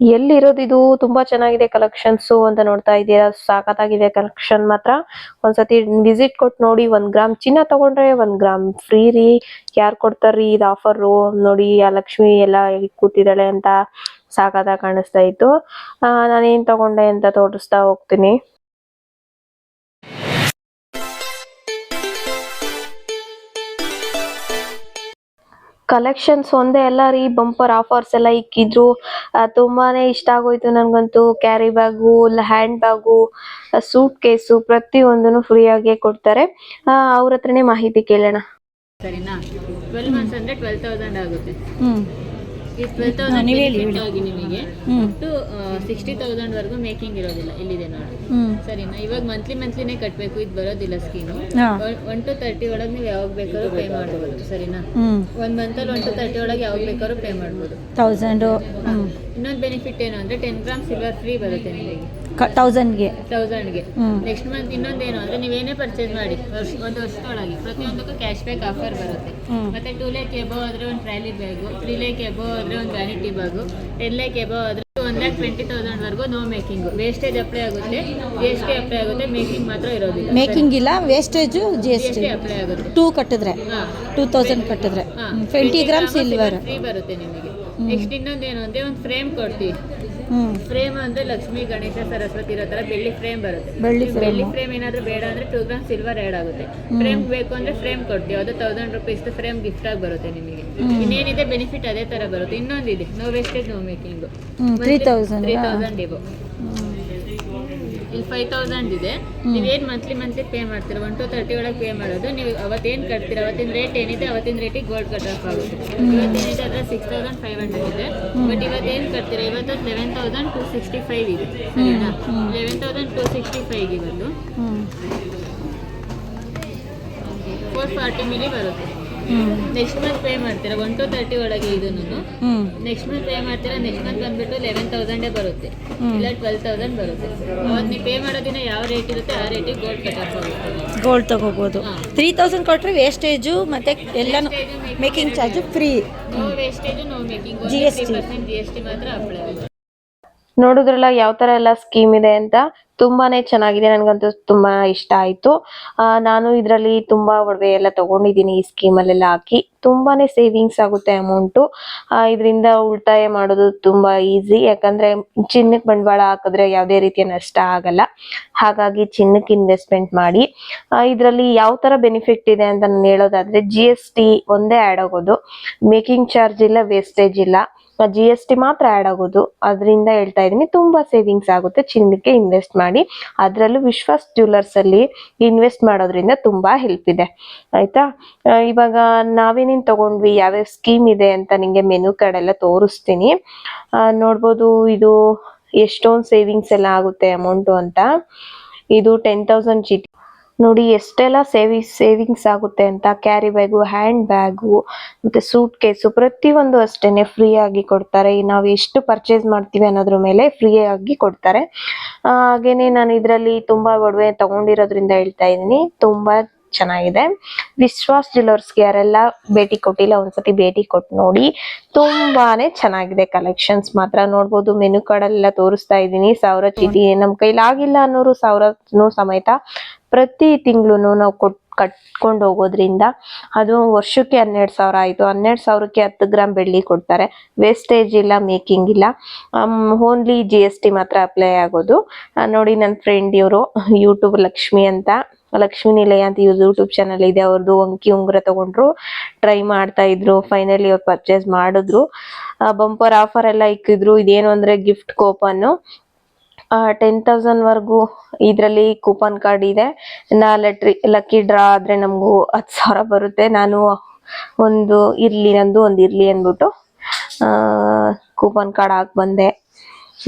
ಎಲ್ಲಿರೋದು ಇದು? ತುಂಬಾ ಚೆನ್ನಾಗಿದೆ ಕಲೆಕ್ಷನ್ಸ್ ಅಂತ ನೋಡ್ತಾ ಇದ್ದೀರಾ. ಸಾಕತ್ತಾಗಿದೆ ಕಲೆಕ್ಷನ್ ಮಾತ್ರ. ಒಂದ್ಸತಿ ವಿಸಿಟ್ ಕೊಟ್ಟು ನೋಡಿ. 1 ಗ್ರಾಮ್ ಚಿನ್ನ ತಗೊಂಡ್ರೆ 1 ಗ್ರಾಮ್ ಫ್ರೀ ರೀ. ಯಾರು ಕೊಡ್ತಾರ್ರಿ ಇದು ಆಫರ್? ನೋಡಿ ಆ ಲಕ್ಷ್ಮಿ ಎಲ್ಲ ಕೂತಿದ್ದಾಳೆ ಅಂತ ಸಾಕತ್ತಾಗಿ ಕಾಣಿಸ್ತಾ ಇತ್ತು. ನಾನೇನ್ ತಗೊಂಡೆ ಅಂತ ತೋರಿಸ್ತಾ ಹೋಗ್ತೀನಿ. ಕಲೆಕ್ಷನ್ಸ್ ಒಂದೇ ಅಲ್ಲ ರೀ, ಬಂಪರ್ ಆಫರ್ಸ್ ಎಲ್ಲ ಇಕ್ಕಿದ್ರು. ತುಂಬಾನೇ ಇಷ್ಟ ಆಗೋಯ್ತು ನನ್ಗಂತೂ. Carry bag, hand bag, suitcase ಪ್ರತಿಯೊಂದನ್ನು ಫ್ರೀ ಆಗಿ ಕೊಡ್ತಾರೆ. ಅವ್ರ ಹತ್ರನೇ ಮಾಹಿತಿ ಕೇಳೋಣ. ಸರಿನಾ? 12 months ಅಂದ್ರೆ 12,000 ಆಗುತ್ತೆ. ಈ 12,000 ನಿಮಗೆ ಅಷ್ಟು 60,000 ವರೆಗೂ ಮೇಕಿಂಗ್ ಇರೋದಿಲ್ಲ. ಇಲ್ಲಿದೆ ನೋಡಿ, ಸರಿನಾ? ಇವಾಗ ಮಂತ್ಲಿನೇ ಕಟ್ಟಬೇಕು, ಇದು ಬರೋದಿಲ್ಲ ಸ್ಕೀಮು. 1 to 30 ಒಳಗೆ ನೀವು ಯಾವಾಗ ಬೇಕಾದ್ರೂ ಪೇ ಮಾಡ್ಬೋದು, ಸರಿನಾ? 1 ಮಂತಲ್ಲಿ 1 to 30 ಒಳಗೆ ಯಾವಾಗ ಬೇಕಾದ್ರೂ ಪೇ ಮಾಡ್ಬೋದು. 1000. ಇನ್ನೊಂದು ಬೆನಿಫಿಟ್ ಏನು ಅಂದ್ರೆ 10 ಗ್ರಾಮ್ ಸಿಲ್ವರ್ ಫ್ರೀ ಬರುತ್ತೆ ನಿಮಗೆ 1000ಗೆ. ನೆಕ್ಸ್ಟ್ ಮಂತ್ ಇನ್ನೊಂದೇನು ಅಂದ್ರೆ ನೀವೇನೇ ಪರ್ಚೇಸ್ ಮಾಡಿ ಒಂದು ವರ್ಷದೊಳಗೆ ಪ್ರತಿಯೊಂದಕ್ಕೂ ಕ್ಯಾಶ್ ಬ್ಯಾಕ್ ಆಫರ್ ಬರುತ್ತೆ. ಮತ್ತೆ 2 lakh ಎಬೋ ಆದ್ರೆ ಒಂದು ಟ್ರಾಲಿ ಬ್ಯಾಗು, 3 lakh ಎಬೋ ಆದ್ರೆ ಒಂದು ವ್ಯಾನಿಟಿ ಬ್ಯಾಗು, 10 lakh ಎಬೋ ಆದ್ರೆ 1,20,000 ವರೆಗೂ ನೋ ಮೇಕಿಂಗ್. ವೇಸ್ಟೇಜ್ ಅಪ್ಲೈ ಆಗುತ್ತೆ, GST ಅಪ್ಲೈ ಆಗುತ್ತೆ, ಮೇಕಿಂಗ್ ಮಾತ್ರ ಇರೋದಿಲ್ಲ. ಮೇಕಿಂಗ್ ಇಲ್ಲ, ವೇಸ್ಟೇಜು GST ಅಪ್ಲೈ ಆಗುತ್ತೆ. 2 ಕಟ್ಟಿದ್ರೆ 2000 ಕಟ್ಟಿದ್ರೆ 20 ಗ್ರಾಮ್ ಸಿಲ್ವರ್ ಫ್ರೀ ಬರುತ್ತೆ ನಿಮಗೆ. ನೆಕ್ಸ್ಟ್ ಇನ್ನೊಂದೇನು ಅಂದ್ರೆ ಒಂದು ಫ್ರೇಮ್ ಕೊಡ್ತೀವಿ. ಫ್ರೇಮ್ ಅಂದ್ರೆ ಲಕ್ಷ್ಮಿ, ಗಣೇಶ, ಸರಸ್ವತಿ ಇರೋ ತರ ಬೆಳ್ಳಿ ಫ್ರೇಮ್ ಬರುತ್ತೆ. ಬೆಳ್ಳಿ ಫ್ರೇಮ್ ಏನಾದ್ರೂ ಬೇಡ ಅಂದ್ರೆ 2 ಗ್ರಾಮ್ ಸಿಲ್ವರ್ ಆಡ್ ಆಗುತ್ತೆ. ಫ್ರೇಮ್ ಬೇಕು ಅಂದ್ರೆ ಫ್ರೇಮ್ ಕೊಡ್ತೀವಿ, ಅದು 1000 ರೂಪೀಸ್ ಫ್ರೇಮ್ ಗಿಫ್ಟ್ ಆಗಿ ಬರುತ್ತೆ ನಿಮಗೆ. ಇನ್ನೇನಿದೆ ಬೆನಿಫಿಟ್ ಅದೇ ತರ ಬರುತ್ತೆ. ಇನ್ನೊಂದಿದೆ, ನೋ ವೇಸ್ಟೇಜ್ ನೋ ಮೇಕಿಂಗ್, 3,000 ಇವು. ಇಲ್ಲಿ 5,000 ಇದೆ. ನೀವೇನು ಮಂತ್ಲಿ ಪೇ ಮಾಡ್ತೀರಾ, 1 to 30 ಒಳಗೆ ಪೇ ಮಾಡೋದು. ನೀವು ಅವತ್ತೇನು ಕಟ್ತೀರಾ, ಅವತ್ತಿನ ರೇಟ್ ಏನಿದೆ ಅವತ್ತಿನ ರೇಟಿಗೆ ಗೋಲ್ಡ್ ಕಟ್ ಆಫ್ ಆಗುತ್ತೆ. ಇವತ್ತೇನಿದೆ ಅದರ 6,500 ಇದೆ. ಬಟ್ ಇವತ್ತೇನು ಕಟ್ತೀರಾ, ಇವತ್ತು 11,265 ಇದೆ, ಸರಿನಾ? 11,265 ಇವತ್ತು 440 ಮಿಲಿ ಬರುತ್ತೆ. ನೆಕ್ಸ್ಟ್ ಮಂತ್ ಪೇ ಮಾಡ್ತೀರಾ 1 to 30 ಒಳಗೆ ಇದನ್ನು. ನೆಕ್ಸ್ಟ್ ಮಂತ್ ಪೇ ಮಾಡ್ತೀರಾ, ನೆಕ್ಸ್ಟ್ ಮಂತ್ ಬಂದ್ಬಿಟ್ಟು 11,000 ಬರುತ್ತೆ, ಇಲ್ಲ 12,000 ಬರುತ್ತೆ. ಅವತ್ತು ನೀವು ಪೇ ಮಾಡೋದಿನ ಯಾವ ರೇಟ್ ಇರುತ್ತೆ ಆ ರೇಟಿಗೆ ಗೋಲ್ಡ್ ಕಟ್ ಆಫ್ ಆಗುತ್ತೆ. ಗೋಲ್ಡ್ ತಗೋಬಹುದು. 3,000 ಕೊಟ್ಟರೆ ವೇಸ್ಟೇಜು ಮತ್ತೆ ಎಲ್ಲಾನು making charge free. No wastage no making, GST ಮಾತ್ರ ಅಪ್ಲೈ ಆಗುತ್ತೆ. ನೋಡಿದ್ರಲ್ಲ ಯಾವ ತರ ಎಲ್ಲ ಸ್ಕೀಮ್ ಇದೆ ಅಂತ. ತುಂಬಾನೇ ಚೆನ್ನಾಗಿದೆ, ನನ್ಗಂತೂ ತುಂಬಾ ಇಷ್ಟ ಆಯ್ತು. ನಾನು ಇದ್ರಲ್ಲಿ ತುಂಬಾ ಒಡವೆ ಎಲ್ಲ ತಗೊಂಡಿದ್ದೀನಿ ಈ ಸ್ಕೀಮಲ್ಲೆಲ್ಲ ಹಾಕಿ. ತುಂಬಾನೇ ಸೇವಿಂಗ್ಸ್ ಆಗುತ್ತೆ ಅಮೌಂಟು. ಇದರಿಂದ ಉಳಿತಾಯ ಮಾಡೋದು ತುಂಬಾ ಈಸಿ. ಯಾಕಂದ್ರೆ ಚಿನ್ನಕ್ಕೆ ಬಂಡವಾಳ ಹಾಕಿದ್ರೆ ಯಾವುದೇ ರೀತಿಯ ನಷ್ಟ ಆಗಲ್ಲ. ಹಾಗಾಗಿ ಚಿನ್ನಕ್ಕೆ ಇನ್ವೆಸ್ಟ್ಮೆಂಟ್ ಮಾಡಿ. ಇದರಲ್ಲಿ ಯಾವ ತರ ಬೆನಿಫಿಟ್ ಇದೆ ಅಂತ ನಾನು ಹೇಳೋದಾದ್ರೆ, GST ಒಂದೇ ಆಡ್ ಆಗೋದು, ಮೇಕಿಂಗ್ ಚಾರ್ಜ್ ಇಲ್ಲ, ವೇಸ್ಟೇಜ್ ಇಲ್ಲ, GST ಮಾತ್ರ ಆಡ್ ಆಗೋದು. ಅದರಿಂದ ಹೇಳ್ತಾ ಇದೀನಿ, ತುಂಬಾ ಸೇವಿಂಗ್ಸ್ ಆಗುತ್ತೆ. ಚಿನ್ನಕ್ಕೆ ಇನ್ವೆಸ್ಟ್ ಮಾಡಿ, ಅದರಲ್ಲೂ ವಿಶ್ವಾಸ್ ಜ್ಯುವೆಲರ್ಸ್ ಅಲ್ಲಿ ಇನ್ವೆಸ್ಟ್ ಮಾಡೋದ್ರಿಂದ ತುಂಬಾ ಹೆಲ್ಪ್ ಇದೆ, ಆಯ್ತಾ? ಇವಾಗ ನಾವೇನೇನ್ ತಗೊಂಡ್ವಿ, ಯಾವ್ಯಾವ ಸ್ಕೀಮ್ ಇದೆ ಅಂತ ನಿಂಗೆ ಮೆನು ಕಾರ್ಡ್ ಎಲ್ಲ ತೋರಿಸ್ತೀನಿ. ನೋಡ್ಬೋದು ಇದು ಎಷ್ಟೊಂದು ಸೇವಿಂಗ್ಸ್ ಎಲ್ಲ ಆಗುತ್ತೆ ಅಮೌಂಟು ಅಂತ. ಇದು 10,000 GT ನೋಡಿ ಎಷ್ಟೆಲ್ಲ ಸೇವಿಂಗ್ಸ್ ಆಗುತ್ತೆ ಅಂತ. ಕ್ಯಾರಿ ಬ್ಯಾಗು, ಹ್ಯಾಂಡ್ ಬ್ಯಾಗು, ಮತ್ತೆ ಸೂಟ್ ಕೇಸು ಪ್ರತಿಯೊಂದು ಅಷ್ಟೇನೆ ಫ್ರೀ ಆಗಿ ಕೊಡ್ತಾರೆ. ನಾವು ಎಷ್ಟು ಪರ್ಚೇಸ್ ಮಾಡ್ತೀವಿ ಅನ್ನೋದ್ರ ಮೇಲೆ ಫ್ರೀ ಆಗಿ ಕೊಡ್ತಾರೆ. ಹಾಗೇನೆ ನಾನು ಇದರಲ್ಲಿ ತುಂಬಾ ಒಡವೆ ತಗೊಂಡಿರೋದ್ರಿಂದ ಹೇಳ್ತಾ ಇದ್ದೀನಿ, ತುಂಬಾ ಚೆನ್ನಾಗಿದೆ. ವಿಶ್ವಾಸ್ ಜ್ಯುವೆಲರ್ಸ್ಗೆ ಯಾರೆಲ್ಲ ಭೇಟಿ ಕೊಟ್ಟಿಲ್ಲ ಒಂದ್ಸತಿ ಭೇಟಿ ಕೊಟ್ಟು ನೋಡಿ. ತುಂಬಾನೇ ಚೆನ್ನಾಗಿದೆ ಕಲೆಕ್ಷನ್ಸ್ ಮಾತ್ರ. ನೋಡ್ಬೋದು ಮೆನು ಕಾರ್ಡ್ ಎಲ್ಲ ತೋರಿಸ್ತಾ ಇದ್ದೀನಿ. 1000 ಚೀಟಿ ನಮ್ ಕೈಲಾಗಿಲ್ಲ ಅನ್ನೋರು 1000 ಸಮೇತ ಪ್ರತಿ ತಿಂಗಳು ನಾವು ಕಟ್ಕೊಂಡು ಹೋಗೋದ್ರಿಂದ ಅದು ವರ್ಷಕ್ಕೆ 12,000 ಆಯ್ತು. 12,000ಕ್ಕೆ 10 ಗ್ರಾಮ್ ಬೆಳ್ಳಿ ಕೊಡ್ತಾರೆ. ವೇಸ್ಟೇಜ್ ಇಲ್ಲ, ಮೇಕಿಂಗ್ ಇಲ್ಲ, ಓನ್ಲಿ GST ಮಾತ್ರ ಅಪ್ಲೈ ಆಗೋದು. ನೋಡಿ ನನ್ನ ಫ್ರೆಂಡ್ ಇವರು ಯೂಟ್ಯೂಬ್ ಲಕ್ಷ್ಮಿ ಅಂತ, ಲಕ್ಷ್ಮಿ ನಿಲಯ ಅಂತ ಯೂಟ್ಯೂಬ್ ಚಾನಲ್ ಇದೆ ಅವ್ರದ್ದು. ಅಂಕಿ ಉಂಗುರ ತಗೊಂಡ್ರು, ಟ್ರೈ ಮಾಡ್ತಾ ಇದ್ರು, ಫೈನಲಿ ಅವ್ರು ಪರ್ಚೇಸ್ ಮಾಡಿದ್ರು. ಬಂಪರ್ ಆಫರ್ ಎಲ್ಲ ಇಕ್ಕಿದ್ರು. ಇದೇನು ಅಂದ್ರೆ ಗಿಫ್ಟ್ ಕೂಪನ್ 10,000 ವರ್ಗೂ ಇದರಲ್ಲಿ ಕೂಪನ್ ಕಾರ್ಡ್ ಇದೆ. ಲಕ್ಕಿ ಡ್ರಾ ಆದ್ರೆ ನಮಗೂ 10,000 ಬರುತ್ತೆ. ನಾನು ನಂದು ಇರ್ಲಿ ಅಂದ್ಬಿಟ್ಟು ಕೂಪನ್ ಕಾರ್ಡ್ ಹಾಕಿ ಬಂದೆ.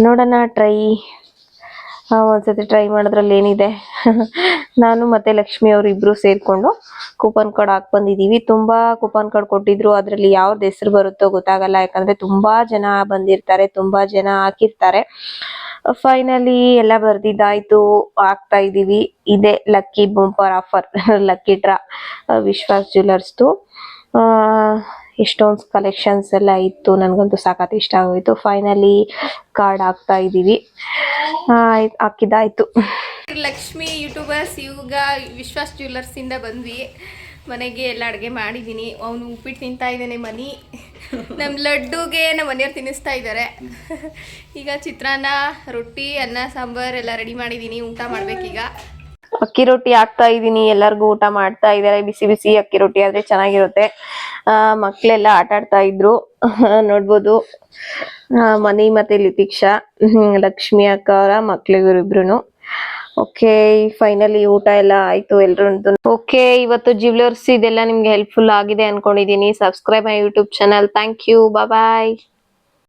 ನೋಡೋಣ, ಒಂದ್ಸತಿ ಟ್ರೈ ಮಾಡೋದ್ರಲ್ಲಿ ಏನಿದೆ. ನಾನು ಮತ್ತೆ ಲಕ್ಷ್ಮಿ ಅವರು ಇಬ್ರು ಸೇರ್ಕೊಂಡು ಕೂಪನ್ ಕಾರ್ಡ್ ಹಾಕಿ ಬಂದಿದೀವಿ. ತುಂಬಾ ಕೂಪನ್ ಕಾರ್ಡ್ ಕೊಟ್ಟಿದ್ರು, ಅದ್ರಲ್ಲಿ ಯಾವ್ದು ಹೆಸರು ಬರುತ್ತೋ ಗೊತ್ತಾಗಲ್ಲ. ಯಾಕಂದ್ರೆ ತುಂಬಾ ಜನ ಬಂದಿರ್ತಾರೆ, ತುಂಬಾ ಜನ ಹಾಕಿರ್ತಾರೆ. ಫೈನಲಿ ಎಲ್ಲ ಬರ್ದಿದ್ದಾಯ್ತು, ಹಾಕ್ತಾ ಇದೀವಿ. ಇದೆ lucky bumper offer, lucky draw, Vishwas ಜ್ಯುವೆಲರ್ಸ್ದು. ಎಷ್ಟೊಂದು ಕಲೆಕ್ಷನ್ಸ್ ಎಲ್ಲ ಇತ್ತು, ನನ್ಗಂತೂ ಸಾಕತ್ ಇಷ್ಟ ಆಗೋಯ್ತು. ಫೈನಲಿ ಕಾರ್ಡ್ ಹಾಕ್ತಾ ಇದೀವಿ. ಹಾಕಿದ್ದಾಯ್ತು. ಲಕ್ಷ್ಮಿ ಯೂಟ್ಯೂಬರ್ಸ್ ಇವಾಗ ವಿಶ್ವಾಸ್ ಜ್ಯುವೆಲ್ಲರ್ಸ್ ಇಂದ ಬಂದ್ವಿ. ಮನೆಗೆ ಎಲ್ಲ ಅಡುಗೆ ಮಾಡಿದ್ದೀನಿ. ಅವನು ಉಪ್ಪಿಟ್ಟು ತಿಂತಾ ಇದ್ದಾನೆ ಮನಿ. ನಮ್ಮ ಲಡ್ಡುಗೆ ನಮ್ಮ ಮನೆಯವ್ರು ತಿನ್ನಿಸ್ತಾ ಇದ್ದಾರೆ. ಈಗ ಚಿತ್ರಾನ್ನ, ರೊಟ್ಟಿ, ಅನ್ನ, ಸಾಂಬಾರ್ ಎಲ್ಲ ರೆಡಿ ಮಾಡಿದ್ದೀನಿ. ಊಟ ಮಾಡ್ಬೇಕೀಗ. ಅಕ್ಕಿ ರೊಟ್ಟಿ ಹಾಕ್ತಾ ಇದೀನಿ. ಎಲ್ಲರಿಗೂ ಊಟ ಮಾಡ್ತಾ ಇದಾರೆ. ಬಿಸಿ ಬಿಸಿ ಅಕ್ಕಿ ರೊಟ್ಟಿ ಆದ್ರೆ ಚೆನ್ನಾಗಿರುತ್ತೆ. ಮಕ್ಳೆಲ್ಲ ಆಟ ಆಡ್ತಾ ಇದ್ರು. ನೋಡ್ಬೋದು ಮನಿ ಮತ್ತೆ ಲಿತಿಕ್ಷಾ, ಲಕ್ಷ್ಮಿ ಅಕ್ಕ ಅವರ ಮಕ್ಳಿಗಿಬ್ರು. ಓಕೆ, ಫೈನಲಿ ಊಟ ಎಲ್ಲ ಆಯ್ತು ಎಲ್ರದ್ದು. ಓಕೆ, ಇವತ್ತು ಜ್ಯುವೆಲರ್ಸ್ ಇದೆಲ್ಲ ನಿಮ್ಗೆ ಹೆಲ್ಪ್ಫುಲ್ ಆಗಿದೆ ಅನ್ಕೊಂಡಿದೀನಿ. Subscribe my YouTube channel. Thank you. Bye.